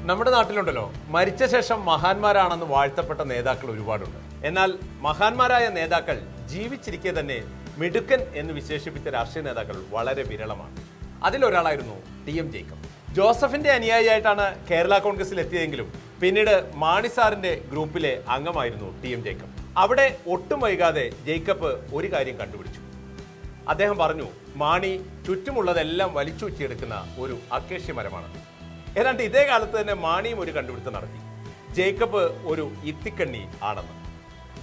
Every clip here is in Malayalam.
നമ്മുടെ നാട്ടിലുണ്ടല്ലോ, മരിച്ച ശേഷം മഹാന്മാരാണെന്ന് വാഴ്ത്തപ്പെട്ട നേതാക്കൾ ഒരുപാടുണ്ട്. എന്നാൽ മഹാന്മാരായ നേതാക്കൾ ജീവിച്ചിരിക്കെ തന്നെ മിടുക്കൻ എന്ന് വിശേഷിപ്പിച്ച രാഷ്ട്രീയ നേതാക്കൾ വളരെ വിരളമാണ്. അതിലൊരാളായിരുന്നു ടി.എം. ജേക്കബ്. ജോസഫിന്റെ അനുയായിയായിട്ടാണ് കേരള കോൺഗ്രസിൽ എത്തിയതെങ്കിലും പിന്നീട് മാണി സാറിന്റെ ഗ്രൂപ്പിലെ അംഗമായിരുന്നു ടി.എം. ജേക്കബ്. അവിടെ ഒട്ടും വൈകാതെ ജേക്കബ് ഒരു കാര്യം കണ്ടുപിടിച്ചു. അദ്ദേഹം പറഞ്ഞു, മാണി ചുറ്റുമുള്ളതെല്ലാം വലിച്ചൂറ്റിയെടുക്കുന്ന ഒരു അക്കേഷ്യ മരമാണ്. ഏതാണ്ട് ഇതേ കാലത്ത് തന്നെ മാണിയും ഒരു കണ്ടുപിടുത്തം നടത്തി. ജേക്കബ് ഒരു ഇത്തിക്കണ്ണി ആണെന്ന്.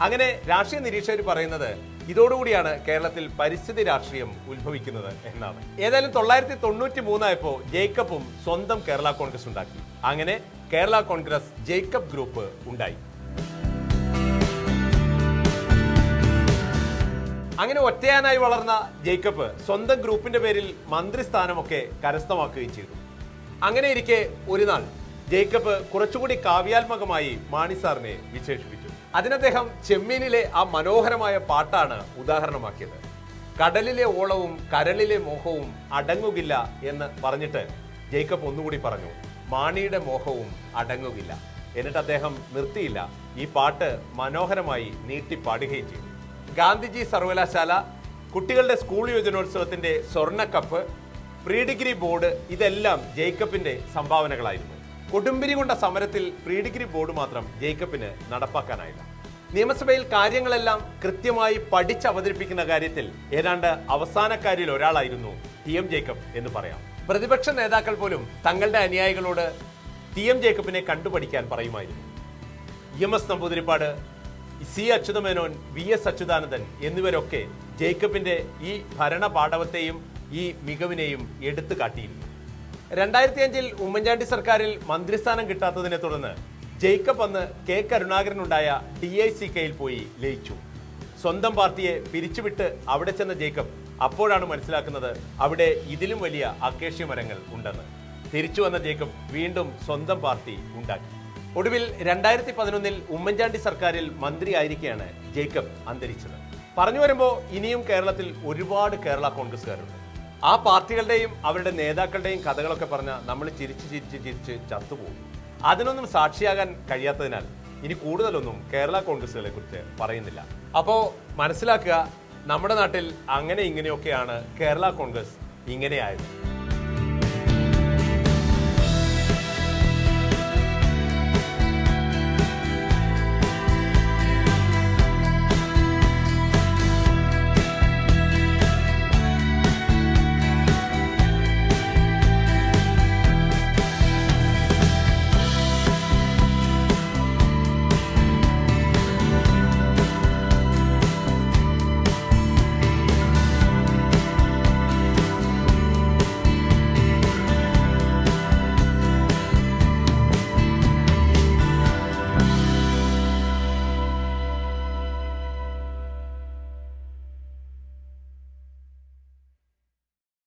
അങ്ങനെ രാഷ്ട്രീയ നിരീക്ഷകർ പറയുന്നത് ഇതോടുകൂടിയാണ് കേരളത്തിൽ പരിസ്ഥിതി രാഷ്ട്രീയം ഉത്ഭവിക്കുന്നത് എന്നാണ്. ഏതായാലും 1993 ആയപ്പോൾ ജേക്കബും സ്വന്തം കേരള കോൺഗ്രസ് ഉണ്ടാക്കി. അങ്ങനെ കേരള കോൺഗ്രസ് ജേക്കബ് ഗ്രൂപ്പ് ഉണ്ടായി. അങ്ങനെ ഒറ്റയാനായി വളർന്ന ജേക്കബ് സ്വന്തം ഗ്രൂപ്പിന്റെ പേരിൽ മന്ത്രിസ്ഥാനമൊക്കെ കരസ്ഥമാക്കുകയും ചെയ്തു. അങ്ങനെ ഇരിക്കെ ഒരു നാൾ ജേക്കബ് കുറച്ചുകൂടി കാവ്യാത്മകമായി മാണി സാറിനെ വിശേഷിപ്പിച്ചു. അതിനദ്ദേഹം ചെമ്മീനിലെ ആ മനോഹരമായ പാട്ടാണ് ഉദാഹരണമാക്കിയത്. കടലിലെ ഓളവും കരളിലെ മോഹവും അടങ്ങുകില്ല എന്ന് പറഞ്ഞിട്ട് ജേക്കബ് ഒന്നുകൂടി പറഞ്ഞു, മാണിയുടെ മോഹവും അടങ്ങുകില്ല. എന്നിട്ട് അദ്ദേഹം നിർത്തിയില്ല, ഈ പാട്ട് മനോഹരമായി നീട്ടിപ്പാടുകയും ചെയ്തു. ഗാന്ധിജി സർവകലാശാല, കുട്ടികളുടെ സ്കൂൾ യുവജനോത്സവത്തിന്റെ സ്വർണ്ണക്കപ്പ്, പ്രീ ഡിഗ്രി ബോർഡ്, ഇതെല്ലാം ജേക്കബിന്റെ സംഭാവനകളായിരുന്നു. കൊടുമ്പിരി കൊണ്ട സമരത്തിൽ പ്രീ ഡിഗ്രി ബോർഡ് മാത്രം ജേക്കബിന് നടപ്പാക്കാനായില്ല. നിയമസഭയിൽ കാര്യങ്ങളെല്ലാം കൃത്യമായി പഠിച്ചവതരിപ്പിക്കുന്ന കാര്യത്തിൽ ഏതാണ്ട് അവസാനക്കാരിൽ ഒരാളായിരുന്നു ടി.എം. ജേക്കബ് എന്ന് പറയാം. പ്രതിപക്ഷ നേതാക്കൾ പോലും തങ്ങളുടെ അനുയായികളോട് ടി.എം. ജേക്കബിനെ കണ്ടുപഠിക്കാൻ പറയുമായിരുന്നു. M S. Namboodiripad, C Achutha Menon, V S. Achuthanandan എന്നിവരൊക്കെ ജേക്കബിന്റെ ഈ ഭരണ പാടവത്തെയും ഈ മികവിനെയും എടുത്തു കാട്ടിയിരുന്നു. 2005 ഉമ്മൻചാണ്ടി സർക്കാരിൽ മന്ത്രിസ്ഥാനം കിട്ടാത്തതിനെ തുടർന്ന് ജേക്കബ് അന്ന് കെ കരുണാകരനുണ്ടായ DICKയിൽ പോയി ലയിച്ചു. സ്വന്തം പാർട്ടിയെ പിരിച്ചുവിട്ട് അവിടെ ചെന്ന ജേക്കബ് അപ്പോഴാണ് മനസ്സിലാക്കുന്നത് അവിടെ ഇതിലും വലിയ അക്കേഷ്യ മരങ്ങൾ ഉണ്ടെന്ന്. തിരിച്ചു വന്ന ജേക്കബ് വീണ്ടും സ്വന്തം പാർട്ടി ഉണ്ടാക്കി. ഒടുവിൽ 2011 ഉമ്മൻചാണ്ടി സർക്കാരിൽ മന്ത്രിയായിരിക്കെയാണ് ജേക്കബ് അന്തരിച്ചത്. പറഞ്ഞു വരുമ്പോൾ ഇനിയും കേരളത്തിൽ ഒരുപാട് കേരള കോൺഗ്രസ്സുകാരുണ്ട്. ആ പാർട്ടികളുടെയും അവരുടെ നേതാക്കളുടെയും കഥകളൊക്കെ പറഞ്ഞാൽ നമ്മൾ ചിരിച്ച് ചത്തുപോകും. അതിനൊന്നും സാക്ഷിയാകാൻ കഴിയാത്തതിനാൽ ഇനി കൂടുതലൊന്നും കേരള കോൺഗ്രസുകളെ കുറിച്ച് പറയുന്നില്ല. അപ്പോൾ മനസ്സിലാക്കുക, നമ്മുടെ നാട്ടിൽ അങ്ങനെ ഇങ്ങനെയൊക്കെയാണ് കേരള കോൺഗ്രസ് ഇങ്ങനെയായത്.